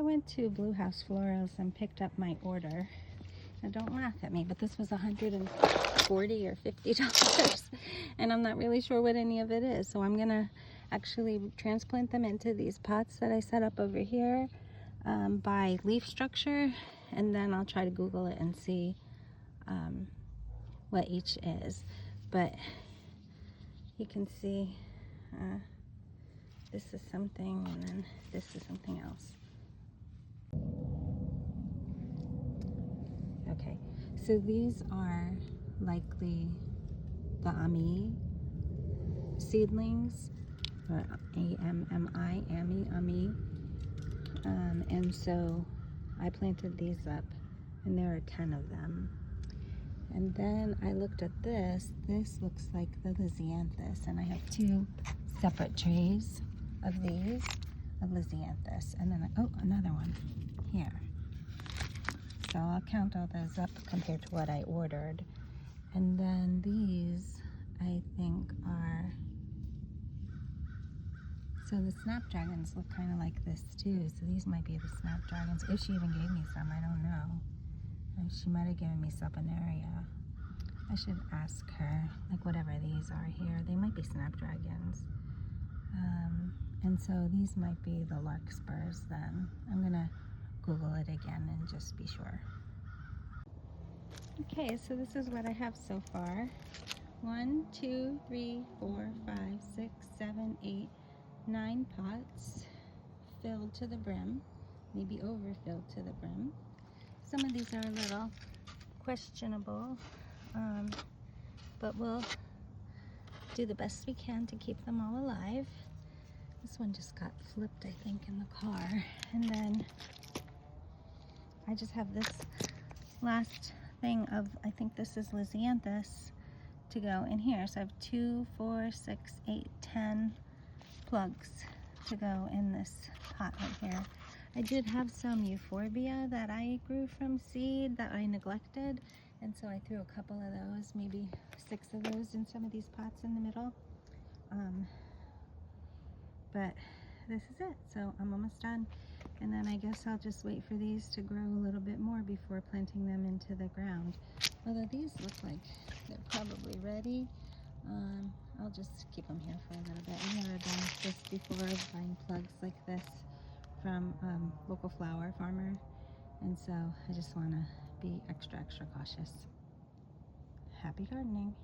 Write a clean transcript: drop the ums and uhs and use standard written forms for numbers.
I went to Blue House Florals and picked up my order. Now don't laugh at me, but this was $140 or $50, and I'm not really sure what any of it is. So I'm gonna actually transplant them into these pots that I set up over here by leaf structure, and then I'll try to Google it and see what each is. But you can see this is something, and then this is something else. Okay, so these are likely the Ami seedlings, or A-M-M-I, Ami. And so I planted these up, and there are 10 of them. And then I looked at this. This looks like the Lisianthus, and I have 2 separate trays of these, of Lisianthus. And then, oh, another one here. So I'll count all those up compared to what I ordered. And then these, I think, are, so the snapdragons look kind of like this too. So these might be the snapdragons. If she even gave me some, I don't know. And she might have given me saponaria. I should ask her, like whatever these are here, they might be snapdragons. And so these might be the larkspurs then. I'm gonna Google it again and just be sure. Okay, so this is what I have so far. 1, 2, 3, 4, 5, 6, 7, 8, 9 pots filled to the brim, maybe overfilled to the brim. Some of these are a little questionable, but we'll do the best we can to keep them all alive. This one just got flipped, I think, in the car. And then I just have this last thing of, I think this is Lisianthus, to go in here. So I have 2, 4, 6, 8, 10 plugs to go in this pot right here. I did have some euphorbia that I grew from seed that I neglected, and so I threw a couple of those, maybe 6 of those in some of these pots in the middle. But this is it, so I'm almost done. And then I guess I'll just wait for these to grow a little bit more before planting them into the ground. Although these look like they're probably ready. I'll just keep them here for a little bit. I've never done this before, buying plugs like this from local flower farmer. And so I just want to be extra cautious. Happy gardening.